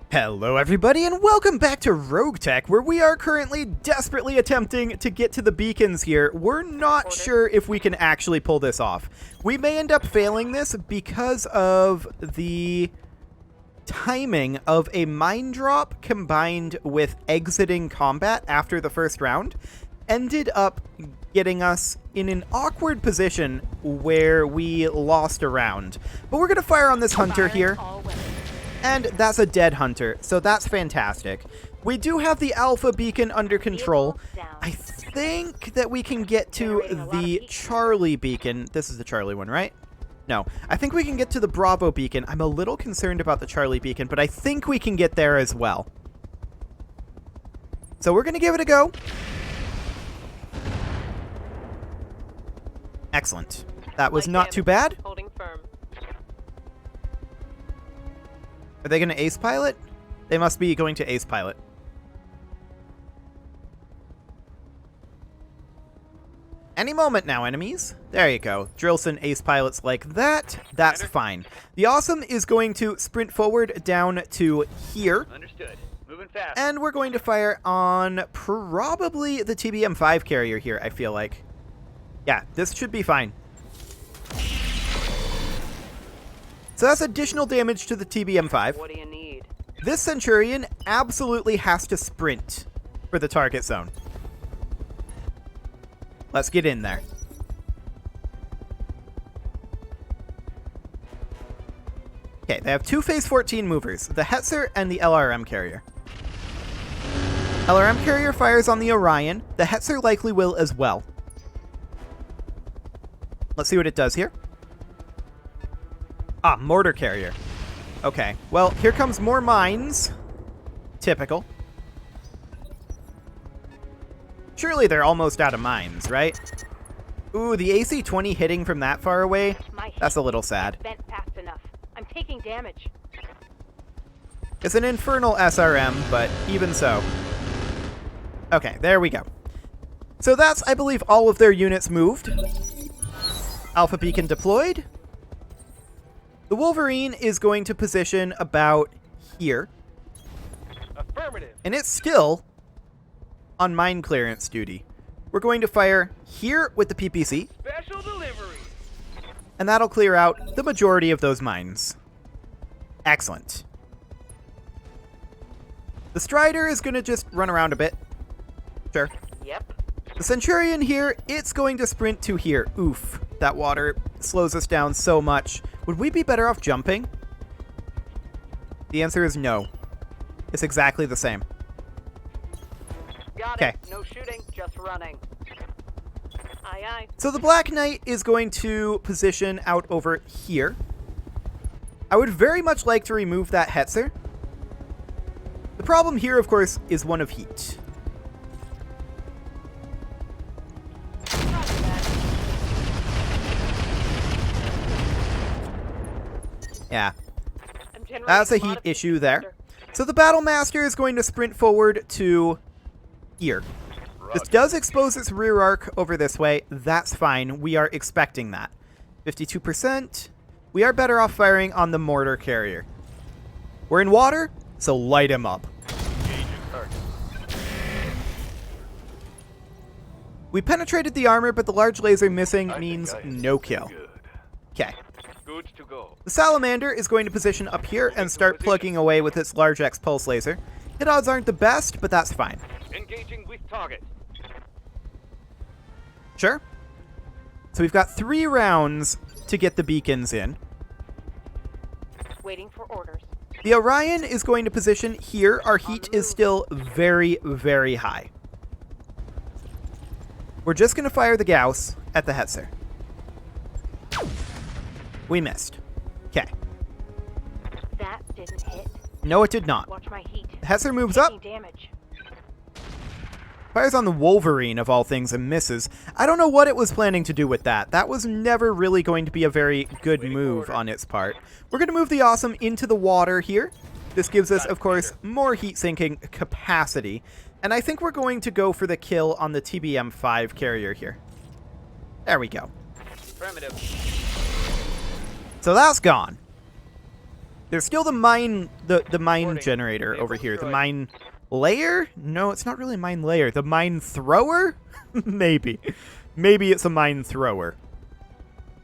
Hello everybody and welcome back to RogueTech, where we are currently desperately attempting to get to the beacons here. We're not sure if we can actually pull this off. We may end up failing this because of the timing of a mine drop combined with exiting combat after the first round ended up getting us in an awkward position where we lost a round. But we're going to fire on this hunter here. And that's a dead hunter, so that's fantastic. We do have the alpha beacon under control. I think that we can get to the Charlie beacon. This is the Charlie one, right? No. I think we can get to the Bravo beacon. I'm a little concerned about the Charlie beacon, but I think we can get there as well. So we're going to give it a go. Excellent. That was not too bad. Holding firm. Are they going to ace pilot? They must be going to ace pilot. Any moment now, enemies. There you go. Drill some ace pilots like that. That's fine. The Awesome is going to sprint forward down to here. Understood. Moving fast. And we're going to fire on probably the TBM-5 carrier here, I feel like. Yeah, this should be fine. So that's additional damage to the TBM-5. What do you need? This Centurion absolutely has to sprint for the target zone. Let's get in there. Okay, they have two Phase 14 movers, the Hetzer and the LRM carrier. LRM carrier fires on the Orion. The Hetzer likely will as well. Let's see what it does here. Ah, mortar carrier. Okay, well, here comes more mines. Typical. Surely they're almost out of mines, right? Ooh, the AC-20 hitting from that far away? That's a little sad. Bent fast enough. I'm taking damage. It's an infernal SRM, but even so. Okay, there we go. So that's, I believe, all of their units moved. Alpha beacon deployed. The Wolverine is going to position about here. Affirmative. And it's still on mine clearance duty. We're going to fire here with the PPC. Special delivery. And that'll clear out the majority of those mines. Excellent. The Strider is going to just run around a bit. Sure. Yep. The Centurion here, it's going to sprint to here. Oof. That water slows us down so much. Would we be better off jumping? The answer is no. It's exactly the same. Got Okay. it. No shooting, just running. Aye, aye. So the Black Knight is going to position out over here. I would very much like to remove that Hetzer. The problem here, of course, is one of heat. Roger that. Yeah, I'm generating that's a lot heat of issue there. pressure. So the Battle Master is going to sprint forward to here. This does expose its rear arc over this way. That's fine. We are expecting that. 52%. We are better off firing on the mortar carrier. We're in water, so light him up. We penetrated the armor, but the large laser missing means no kill. Okay. Good to go. The Salamander is going to position up here and start plugging away with its large X pulse laser. Hit odds aren't the best, but that's fine. Engaging with target. Sure. So we've got 3 rounds to get the beacons in. Waiting for orders. The Orion is going to position here. Our heat is still very, very high. We're just going to fire the Gauss at the Hetzer. We missed. Okay. That didn't hit. No, it did not. Watch my heat. The Hetzer moves up. Taking damage. Fires on the Wolverine, of all things, and misses. I don't know what it was planning to do with that. That was never really going to be a very good move on its part. We're going to move the Awesome into the water here. This gives us, of course, more heat sinking capacity. And I think we're going to go for the kill on the TBM-5 carrier here. There we go. Affirmative. So that's gone. There's still the mine Reporting. generator over Vehicle here. The destroyed. mine layer? No, it's not really a mine layer. The mine thrower? Maybe. Maybe it's a mine thrower.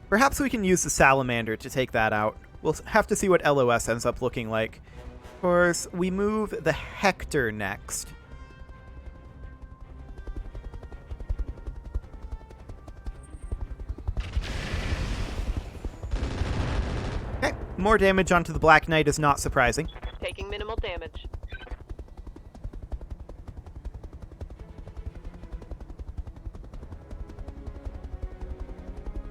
Perhaps we can use the salamander to take that out. We'll have to see what LOS ends up looking like. Of course, we move the Hector next. Okay, more damage onto the Black Knight is not surprising. Taking minimal damage.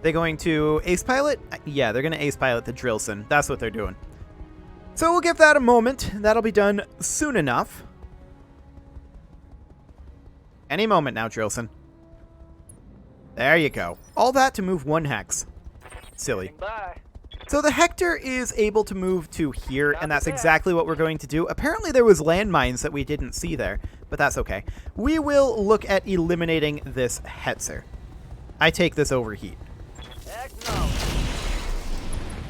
They going to ace pilot? Yeah, they're going to ace pilot the Drillson. That's what they're doing. So we'll give that a moment. That'll be done soon enough. Any moment now, Drillson. There you go. All that to move 1 hex. Silly. Standing by. So the Hector is able to move to here, and that's exactly what we're going to do. Apparently there was landmines that we didn't see there, but that's okay. We will look at eliminating this Hetzer. I take this overheat. Acknowledge.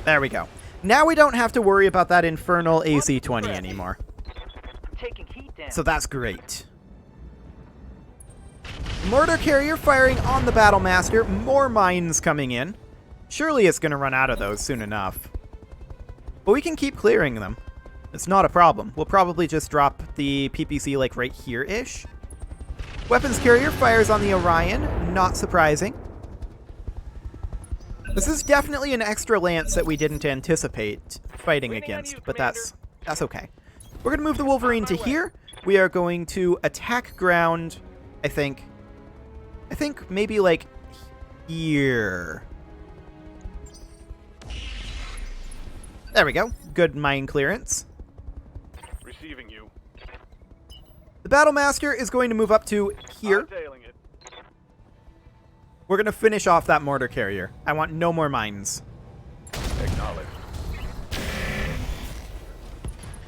There we go. Now we don't have to worry about that infernal AC-20 anymore. Taking heat damage. So that's great. Mortar carrier firing on the Battlemaster. More mines coming in. Surely it's going to run out of those soon enough. But we can keep clearing them. It's not a problem. We'll probably just drop the PPC like right here-ish. Weapons carrier fires on the Orion. Not surprising. This is definitely an extra lance that we didn't anticipate fighting Waiting on against, you, but Commander. that's okay. We're going to move the Wolverine to here. We are going to attack ground, I think maybe like here. There we go. Good mine clearance. Receiving you. The Battlemaster is going to move up to here. Tailing it. We're going to finish off that mortar carrier. I want no more mines. Acknowledge.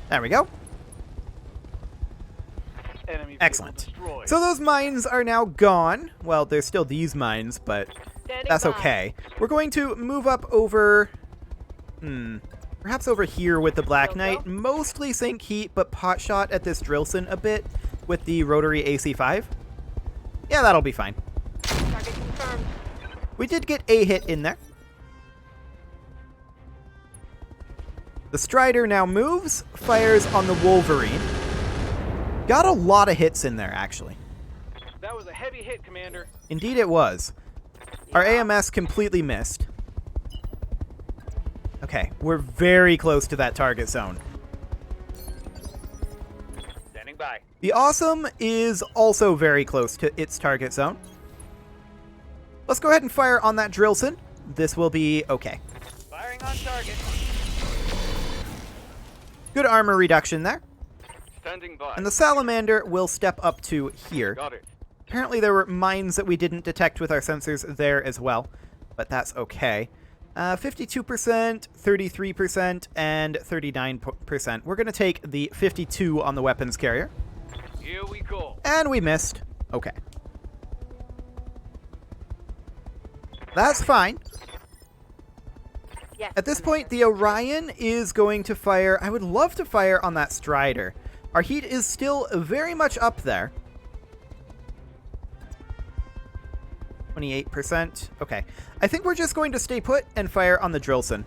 There we go. Enemy vehicle Excellent. destroyed. So those mines are now gone. Well, there's still these mines, but Standing that's by. okay. We're going to move up over... perhaps over here with the Black Knight. Mostly sink heat, but pot shot at this Drillson a bit with the rotary AC-5. Yeah, that'll be fine. Target confirmed. We did get a hit in there. The Strider now moves, fires on the Wolverine. Got a lot of hits in there, actually. That was a heavy hit, Commander. Indeed it was. Our AMS completely missed. Okay, we're very close to that target zone. Standing by. The Awesome is also very close to its target zone. Let's go ahead and fire on that Drillson. This will be okay. Firing on target. Good armor reduction there. Standing by. And the Salamander will step up to here. Got it. Apparently there were mines that we didn't detect with our sensors there as well, but that's okay. 52%, 33%, and 39%. We're going to take the 52 on the weapons carrier. Here we go. And we missed. Okay. That's fine. Yes, At this Commander. point, the Orion is going to fire. I would love to fire on that Strider. Our heat is still very much up there. 28%. Okay. I think we're just going to stay put and fire on the Drillson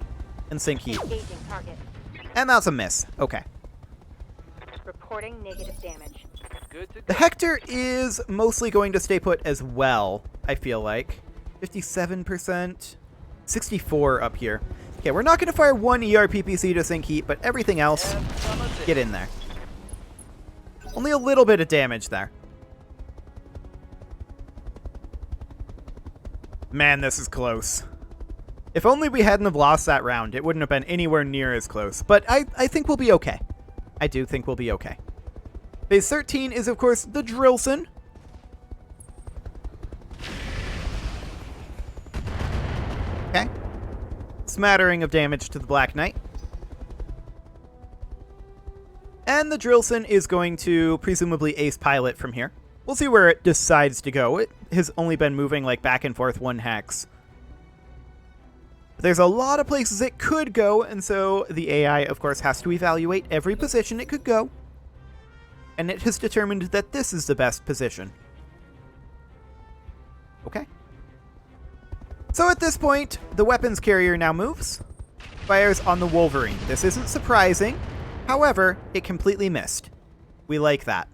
and sink heat. Engaging target. And that's a miss. Okay. Reporting negative damage. Good to The go. Hector is mostly going to stay put as well, I feel like. 57%. 64 up here. Okay, we're not going to fire one ERPPC to sink heat, but everything else, Have some of this. get in there. Only a little bit of damage there. Man, this is close. If only we hadn't have lost that round, it wouldn't have been anywhere near as close. But I think we'll be okay. I do think we'll be okay. Phase 13 is, of course, the Drillson. Okay. Smattering of damage to the Black Knight. And the Drillson is going to presumably ace pilot from here. We'll see where it decides to go. It has only been moving like back and forth 1 hex. There's a lot of places it could go, and so the AI, of course, has to evaluate every position it could go. And it has determined that this is the best position. Okay. So at this point, the weapons carrier now moves, fires on the Wolverine. This isn't surprising. However, it completely missed. We like that.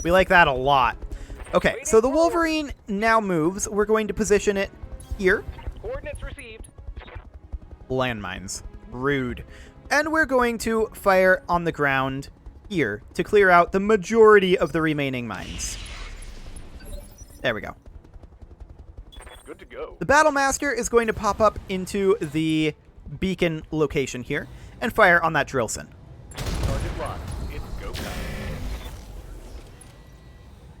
We like that a lot. Okay, so the Wolverine now moves. We're going to position it here. Coordinates received. Landmines. Rude. And we're going to fire on the ground here to clear out the majority of the remaining mines. There we go. Good to go. The Battlemaster is going to pop up into the beacon location here and fire on that Drillson. Target locked. It's go time.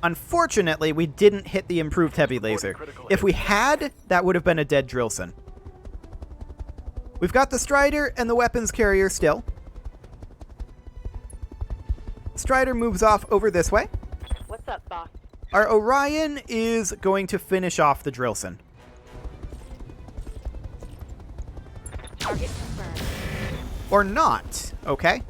Unfortunately, we didn't hit the improved heavy laser. If we had, that would have been a dead Drillson. We've got the Strider and the weapons carrier still. Strider moves off over this way. What's up, boss? Our Orion is going to finish off the Drillson. Target confirmed. Or not, okay?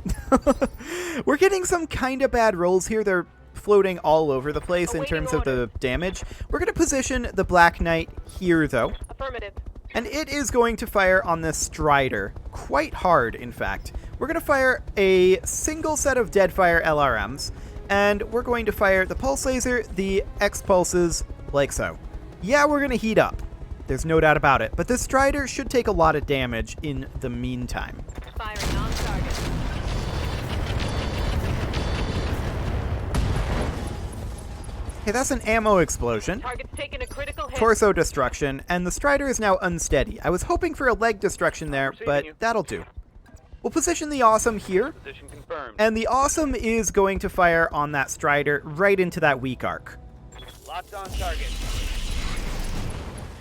We're getting some kind of bad rolls here. They're floating all over the place in terms of the damage. We're going to position the Black Knight here, though. Affirmative. And it is going to fire on this Strider. Quite hard, in fact. We're going to fire a single set of Deadfire LRMs. And we're going to fire the Pulse Laser, the X-Pulses, like so. Yeah, we're going to heat up. There's no doubt about it. But this Strider should take a lot of damage in the meantime. Firing on target. Okay, that's an ammo explosion. Target's taking a critical hit. Torso destruction, and the Strider is now unsteady. I was hoping for a leg destruction there, but that'll do. We'll position the Awesome here, Position confirmed. and the Awesome is going to fire on that Strider right into that weak arc. Locked on target.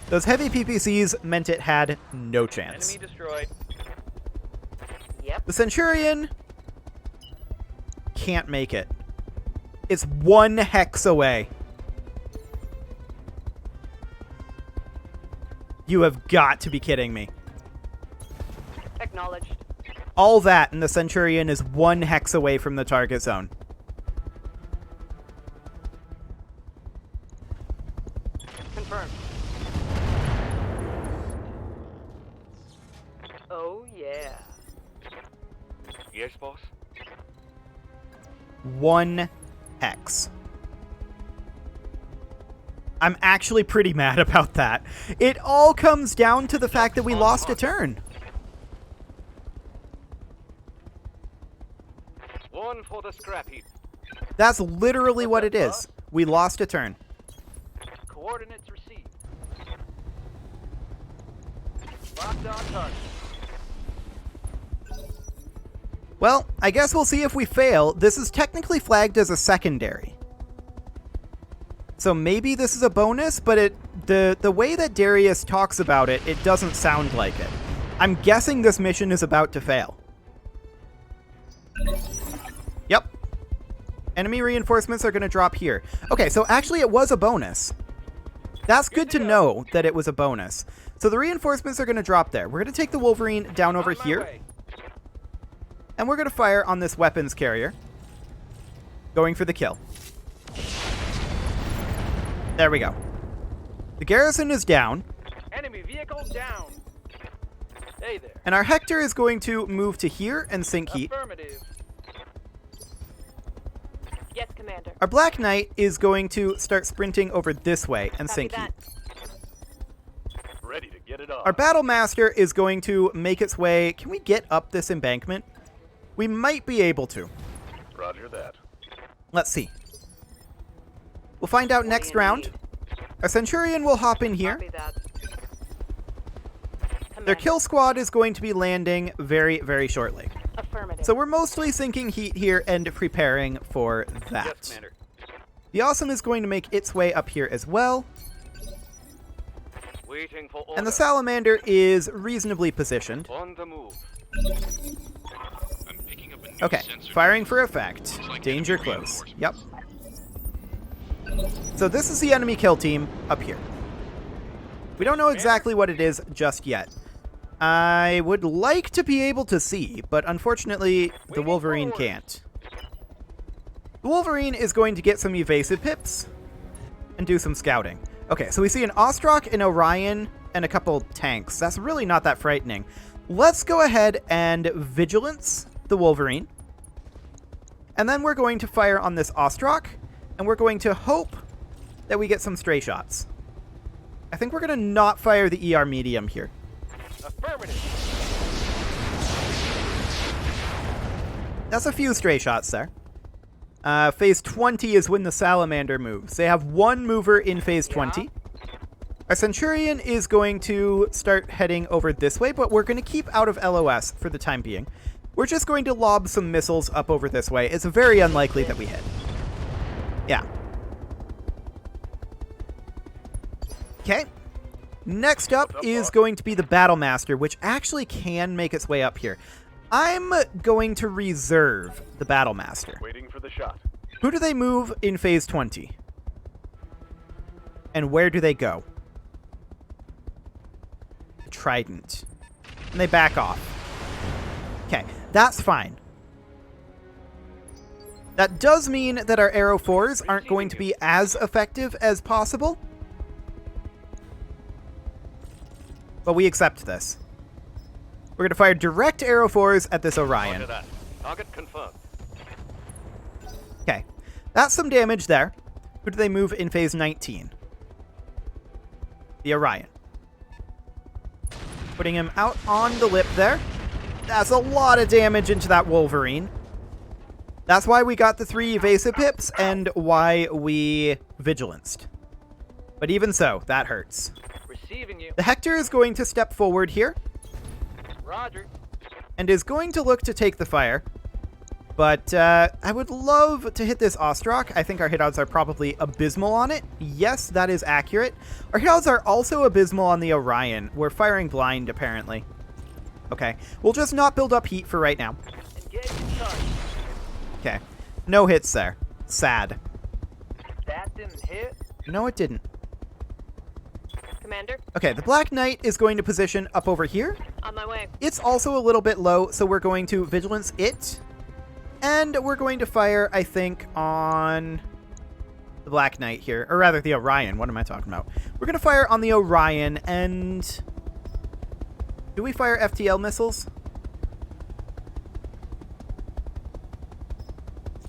Those heavy PPCs meant it had no chance. Enemy destroyed. Yep. The Centurion can't make it. It's 1 hex away. You have got to be kidding me. Acknowledged. All that, and the Centurion is 1 hex away from the target zone. Confirmed. Oh, yeah. Yes, boss. 1 hex. I'm actually pretty mad about that. It all comes down to the fact that we lost a turn. One for the scrap heap. That's literally what it is. We lost a turn. Coordinates received. Locked on target. Well, I guess we'll see if we fail. This is technically flagged as a secondary. So maybe this is a bonus, but the way that Darius talks about it, it doesn't sound like it. I'm guessing this mission is about to fail. Yep. Enemy reinforcements are going to drop here. Okay, so actually it was a bonus. That's good to know that it was a bonus. So the reinforcements are going to drop there. We're going to take the Wolverine down over here. And we're going to fire on this weapons carrier. Going for the kill. There we go. The garrison is down. Enemy vehicle down. Hey there. And our Hector is going to move to here and sink heat. Affirmative. Yes, Commander. Our Black Knight is going to start sprinting over this way and Copy sink that. heat. Ready to get it on. Our Battle Master is going to make its way... Can we get up this embankment? We might be able to. Roger that. Let's see. We'll find out next round. Our Centurion will hop in here. Copy that. Their Commander. kill squad is going to be landing very, very shortly. Affirmative. So we're mostly sinking heat here and preparing for Yes, that. Commander. The Awesome is going to make its way up here as well. Waiting for order. And the Salamander is reasonably positioned. On the move. I'm picking up a new Okay, sensor. firing for effect. Danger close. Yep. So this is the enemy kill team up here. We don't know exactly what it is just yet. I would like to be able to see, but unfortunately, the Wolverine can't. The Wolverine is going to get some evasive pips and do some scouting. Okay, so we see an Ostrock, an Orion, and a couple tanks. That's really not that frightening. Let's go ahead and vigilance the Wolverine. And then we're going to fire on this Ostrock, and we're going to hope that we get some stray shots. I think we're going to not fire the ER medium here. Affirmative. That's a few stray shots there. Phase 20 is when the Salamander moves. They have one mover in phase 20. Our Centurion is going to start heading over this way, but we're going to keep out of LOS for the time being. We're just going to lob some missiles up over this way. It's very unlikely that we hit. Yeah. Okay. Next up is going to be the Battlemaster, which actually can make its way up here. I'm going to reserve the Battlemaster. Waiting for the shot. Who do they move in phase 20? And where do they go? The Trident. And they back off. Okay, that's fine. That does mean that our Arrow 4s aren't going to be as effective as possible. But we accept this. We're going to fire direct Arrow 4s at this Orion. Target confirmed. Okay, that's some damage there. Who do they move in phase 19? The Orion. Putting him out on the lip there. That's a lot of damage into that Wolverine. That's why we got the 3 evasive pips and why we vigilanced. But even so, that hurts. Receiving you. The Hector is going to step forward here. Roger. And is going to look to take the fire. But I would love to hit this Ostrock. I think our hit odds are probably abysmal on it. Yes, that is accurate. Our hit odds are also abysmal on the Orion. We're firing blind, apparently. Okay, we'll just not build up heat for right now. Okay, no hits there. Sad. That didn't hit. No, it didn't. Commander, Okay, the Black Knight is going to position up over here. on my way. It's also a little bit low, so we're going to vigilance it. And we're going to fire, I think, on the Black Knight here. Or rather, the Orion. What am I talking about? We're going to fire on the Orion, and... do we fire FTL missiles?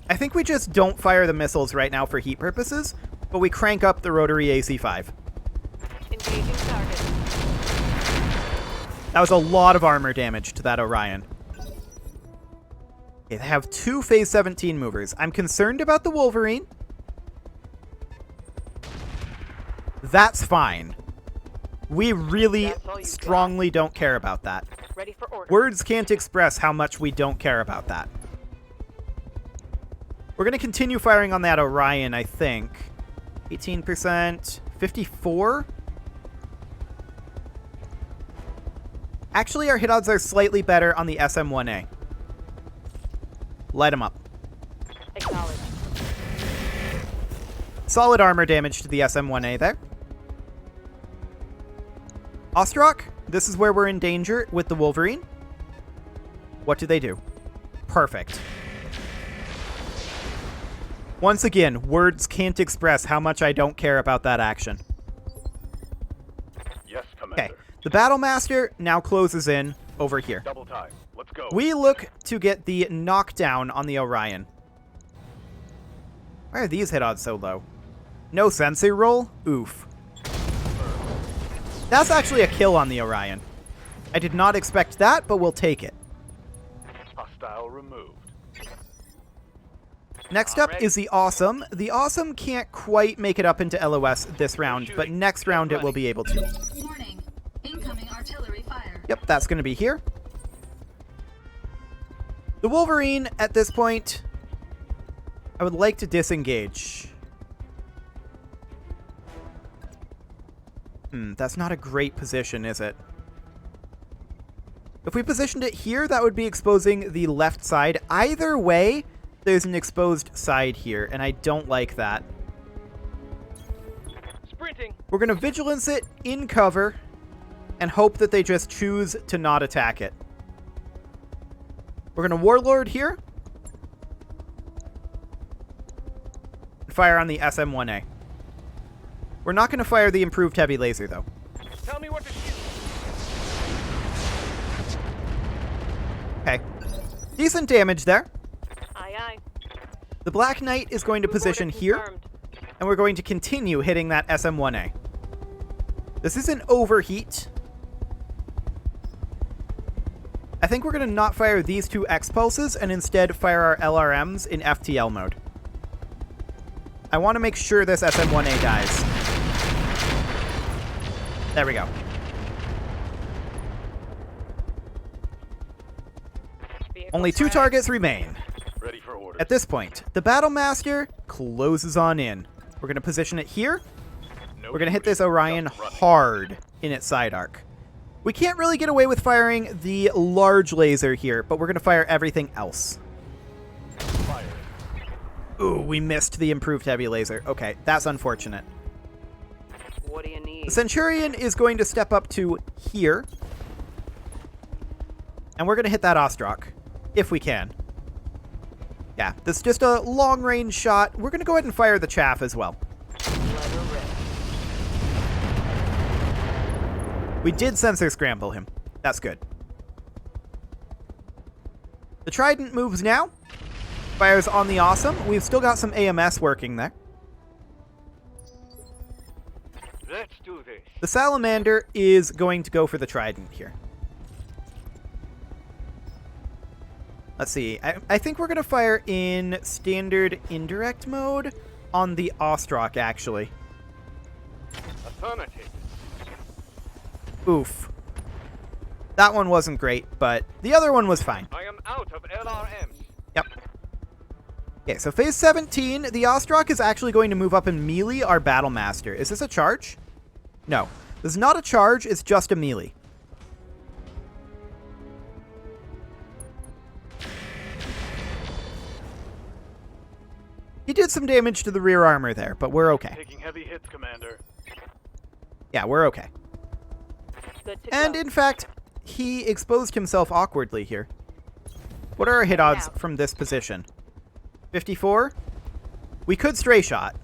I think we just don't fire the missiles right now for heat purposes, but we crank up the rotary AC-5. Engaging target. That was a lot of armor damage to that Orion. Okay, they have 2 phase 17 movers. I'm concerned about the Wolverine. That's fine. We really strongly don't care about that. Ready for order. Words can't express how much we don't care about that. We're going to continue firing on that Orion, I think. 18%. 54? Actually, our hit odds are slightly better on the SM-1A. Light him up. Acknowledged. Solid armor damage to the SM-1A there. Ostrock, this is where we're in danger with the Wolverine. What do they do? Perfect. Once again, words can't express how much I don't care about that action. Yes, Commander. Okay, the Battlemaster now closes in over here. Double time. Let's go. We look to get the knockdown on the Orion. Why are these hit odds so low? No sensei roll? Oof. That's actually a kill on the Orion. I did not expect that, but we'll take it. Hostile removed. Next up is the Awesome. The Awesome can't quite make it up into LOS this round, but next round it will be able to. Warning. Incoming artillery fire. Yep, that's going to be here. The Wolverine, at this point, I would like to disengage. That's not a great position, is it? If we positioned it here, that would be exposing the left side. Either way, there's an exposed side here, and I don't like that. Sprinting. Engaging. We're going to vigilance it in cover and hope that they just choose to not attack it. We're going to Warlord here. Fire on the SM-1A. We're not going to fire the improved heavy laser, though. Tell me what to shoot. Okay. Decent damage there. Aye, aye. The Black Knight is going to Move position order here, confirmed. and we're going to continue hitting that SM-1A. This is an overheat. I think we're going to not fire these two X-Pulses and instead fire our LRMs in FTL mode. I want to make sure this SM-1A dies. There we go. Vehicle Only 2 fire. targets remain. Ready for orders. At this point, the Battle Master closes on in. We're going to position it here. No We're going to hit booty. this Orion Just running. hard in its side arc. We can't really get away with firing the large laser here, but we're going to fire everything else. Fire. Ooh, we missed the improved heavy laser. Okay, that's unfortunate. What do you need? The Centurion is going to step up to here. And we're going to hit that Ostrak, if we can. Yeah, this is just a long-range shot. We're going to go ahead and fire the chaff as well. Let her rip. We did sensor scramble him. That's good. The Trident moves now. Fires on the Awesome. We've still got some AMS working there. Let's do this. The Salamander is going to go for the Trident here. Let's see. I think we're going to fire in standard indirect mode on the Ostrak, actually. Affirmative. Oof. That one wasn't great, but the other one was fine. I am out of LRMs. Yep. Okay, so phase 17, the Ostrak is actually going to move up and melee our Battle Master. Is this a charge? No. This is not a charge, it's just a melee. He did some damage to the rear armor there, but we're okay. Taking heavy hits, Commander. Yeah, we're okay. Good to And go. in fact, he exposed himself awkwardly here. What are our hit odds out. from this position? 54? We could stray shot,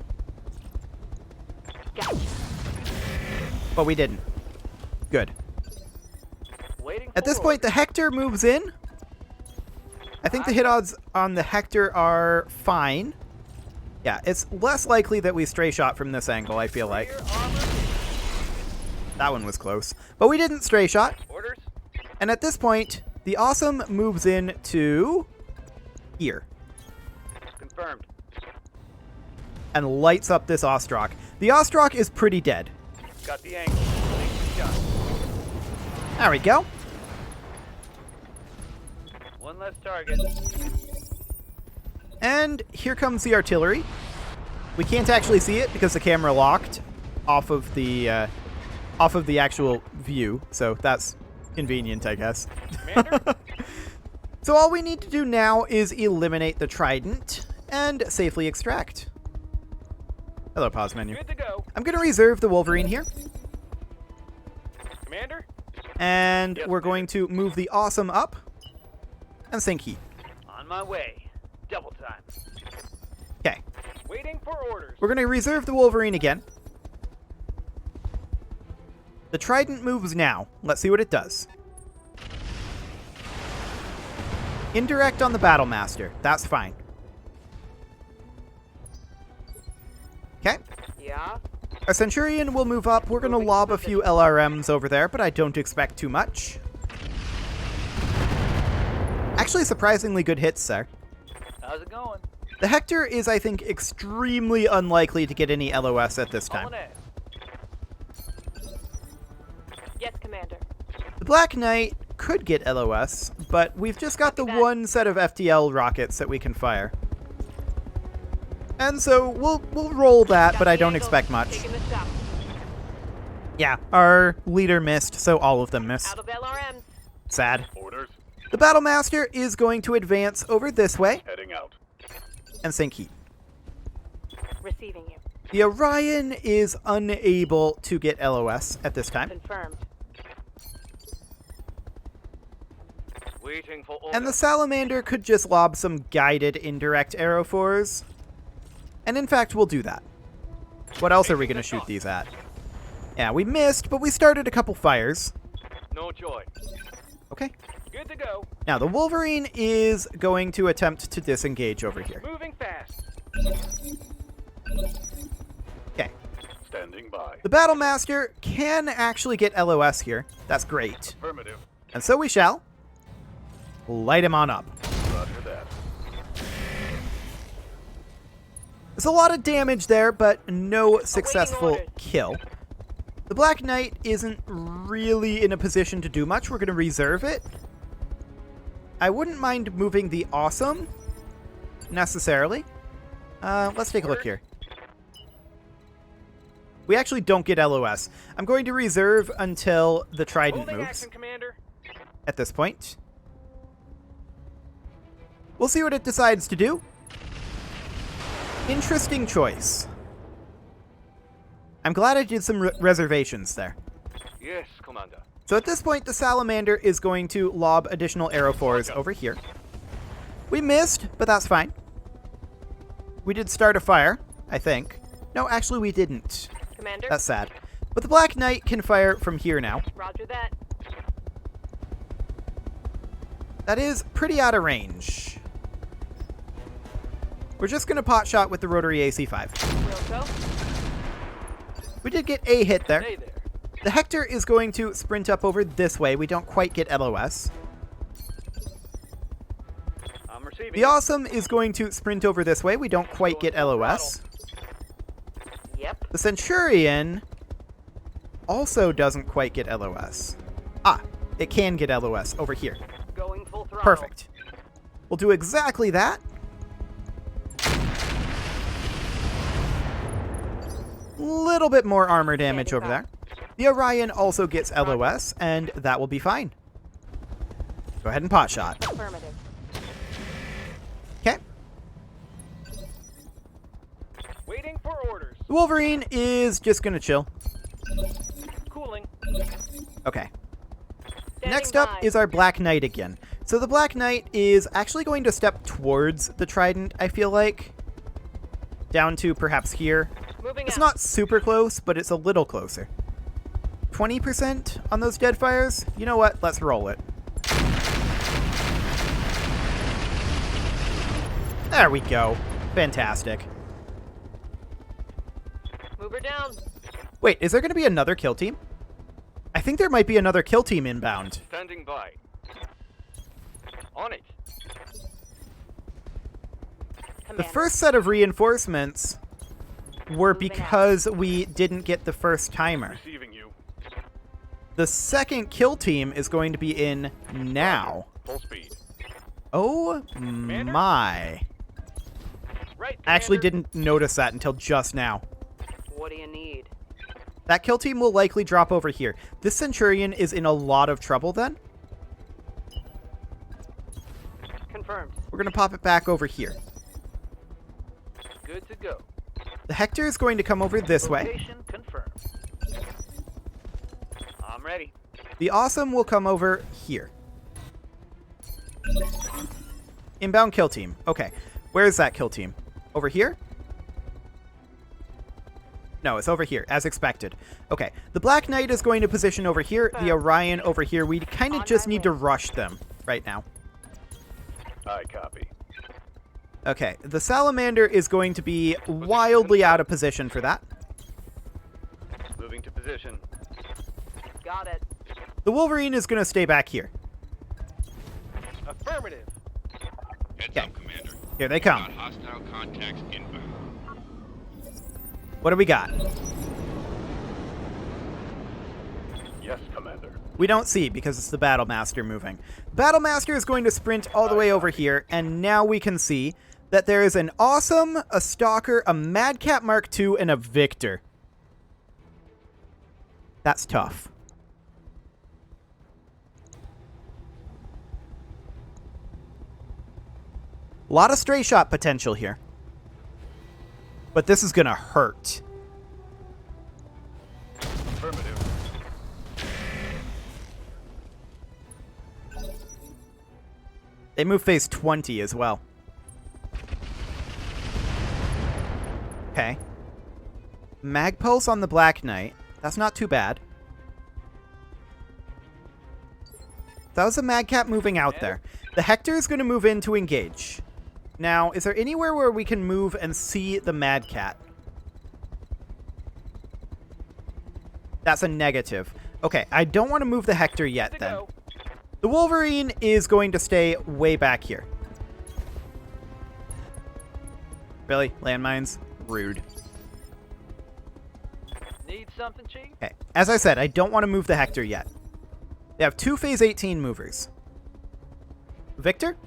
Gotcha. but we didn't. Good. Waiting At this for point, the Hector moves in. I think the hit odds on the Hector are fine. Yeah, it's less likely that we stray shot from this angle, I feel like. rear armor. That one was close. But we didn't stray shot. Orders. And at this point, the Awesome moves in to here Confirmed. and lights up this Ostrak. The Ostrak is pretty dead. Got the angle. Ready for shot. There we go. One less target. And here comes the artillery. We can't actually see it because the camera locked off of the actual view, so that's convenient, I guess. Commander? So all we need to do now is eliminate the Trident and safely extract. Hello, pause menu. Good to go. I'm going to reserve the Wolverine here, Commander? and Yes, we're going to move the Awesome up and sink heat. On my way. Double time. Okay, Waiting for orders. we're going to reserve the Wolverine again. The Trident moves now. Let's see what it does. Indirect on the Battle Master. That's fine. Okay. Yeah. Our Centurion will move up. We're going to Moving lob a position. few LRMs over there, but I don't expect too much. Actually, surprisingly good hits there. How's it going? The Hector is, I think, extremely unlikely to get any LOS at this time. Hauling ass. Yes, Commander. The Black Knight could get LOS, but we've just got the Copy that. one set of FTL rockets that we can fire. And so we'll roll that, Got but I the don't angle. expect much. Taking the south. Yeah, our leader missed, so all of them miss. Out of LRMs. Sad. Orders. The Battle Master is going to advance over this way Heading out. and sink heat. Receiving you. The Orion is unable to get LOS at this time. Confirmed. Waiting for orders. And the Salamander could just lob some guided indirect aerophores. And in fact, we'll do that. What else are we going to shoot these at? Yeah, we missed, but we started a couple fires. No joy. Okay. Good to go. Now, the Wolverine is going to attempt to disengage over here. Moving fast. Okay. Standing by. The Battlemaster can actually get LOS here. That's great. Affirmative. And so we shall. Light him on up. Roger that. There's a lot of damage there, but no successful orders. kill. The Black Knight isn't really in a position to do much. We're going to reserve it. I wouldn't mind moving the Awesome, necessarily. Let's take a look here. We actually don't get LOS. I'm going to reserve until the Trident Holding moves action, Commander. at this point. We'll see what it decides to do. Interesting choice. I'm glad I did some reservations there. Yes, Commander. So at this point, the Salamander is going to lob additional aerophores over here. We missed, but that's fine. We did start a fire, I think. No, actually we didn't. Commander. That's sad. But the Black Knight can fire from here now. Roger that. That is pretty out of range. We're just going to pot shot with the rotary AC-5. Will go. We did get a hit there. Stay there. The Hector is going to sprint up over this way. We don't quite get LOS. I'm receiving. The Awesome is going to sprint over this way. We don't quite get LOS. Yep. The Centurion also doesn't quite get LOS. Ah, it can get LOS over here. Going full throttle. Perfect. We'll do exactly that. Little bit more armor damage over there. The Orion also gets LOS, and that will be fine. Go ahead and pot shot. Affirmative. Okay. Waiting for orders. The Wolverine is just going to chill. Cooling. Okay. Standing Next up by. is our Black Knight again. So the Black Knight is actually going to step towards the Trident, I feel like. Down to perhaps here. Moving It's out. not super close, but it's a little closer. 20% on those dead fires? You know what? Let's roll it. There we go. Fantastic. Move her down. Wait, is there going to be another kill team? I think there might be another kill team inbound. Standing by. On it. The Commander. first set of reinforcements were Moving out. because we didn't get the first timer. Receiving you. The second kill team is going to be in now. Full speed. Oh Commander? my. Right. I actually Commander. didn't notice that until just now. What do you need? That kill team will likely drop over here. This Centurion is in a lot of trouble then. Confirmed. We're going to pop it back over here. Good to go. The Hector is going to come over this way. Location confirmed. I'm ready. The Awesome will come over here. Inbound kill team. Okay. Where's that kill team? Over here? No, it's over here, as expected. Okay. The Black Knight is going to position over here. The Orion over here. We kind of On just my need to way. rush them right now. I copy. Okay. The Salamander is going to be wildly out of position for that. Moving to position. Got it. The Wolverine is going to stay back here. Affirmative. Heads Okay. up, Commander. Here they come. Got hostile contacts inbound. What do we got? Yes, Commander. We don't see because it's the Battlemaster moving. Battlemaster is going to sprint all the way over here, and now we can see that there is an Awesome, a Stalker, a Madcap Mark II, and a Victor. That's tough. A lot of stray shot potential here. But this is gonna hurt. Affirmative. They move phase 20 as well. Okay. Mag Pulse on the Black Knight. That's not too bad. That was a Magcat moving out there. The Hector is going to move in to engage. Now, is there anywhere where we can move and see the Mad Cat? That's a negative. Okay, I don't want to move the Hector yet then. Go. The Wolverine is going to stay way back here. Really? Landmines? Rude. Need something, Chief? Okay, as I said, I don't want to move the Hector yet. They have 2 phase 18 movers. Victor?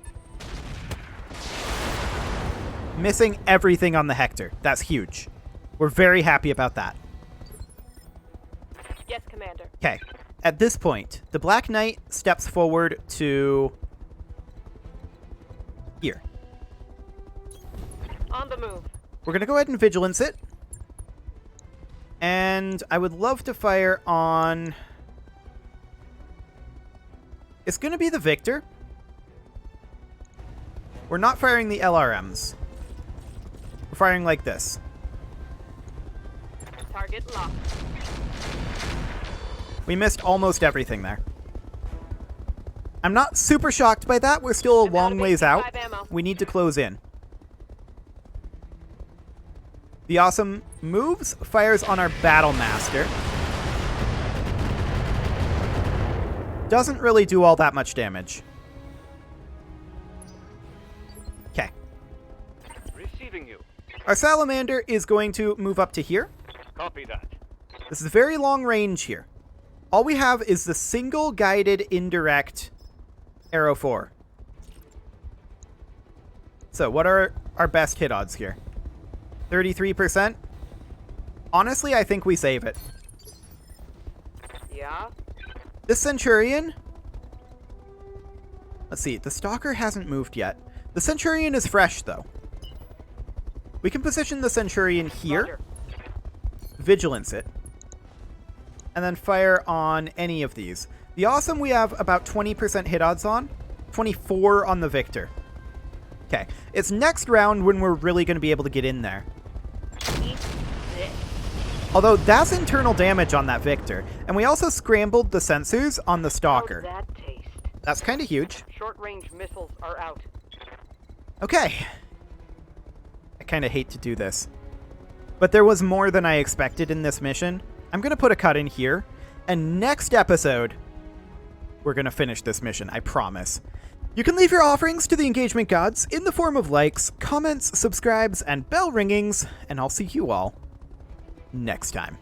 Missing everything on the Hector. That's huge. We're very happy about that. Yes, Commander. Okay, at this point, the Black Knight steps forward to here. On the move. We're going to go ahead and Vigilance it. And I would love to fire on... It's going to be the Victor. We're not firing the LRMs. We're firing like this. Target locked. We missed almost everything there. I'm not super shocked by that. We're still a I'm long out of ways out. 85 ammo. We need to close in. The Awesome moves, fires on our Battle Master. Doesn't really do all that much damage. Okay. Receiving you. Our Salamander is going to move up to here. Copy that. This is very long range here. All we have is the single guided indirect Arrow 4. So what are our best hit odds here? 33%? Honestly, I think we save it. Yeah. This Centurion... Let's see, the Stalker hasn't moved yet. The Centurion is fresh, though. We can position the Centurion here, Roger. Vigilance it, and then fire on any of these. The Awesome we have about 20% hit odds on, 24 on the Victor. Okay, it's next round when we're really going to be able to get in there. Eat this. Although that's internal damage on that Victor, and we also scrambled the sensors on the Stalker. How's that taste? That's kind of huge. Short-range missiles are out. Okay. I kind of hate to do this. But there was more than I expected in this mission. I'm going to put a cut in here. And next episode, we're going to finish this mission, I promise. You can leave your offerings to the engagement gods in the form of likes, comments, subscribes, and bell ringings. And I'll see you all next time.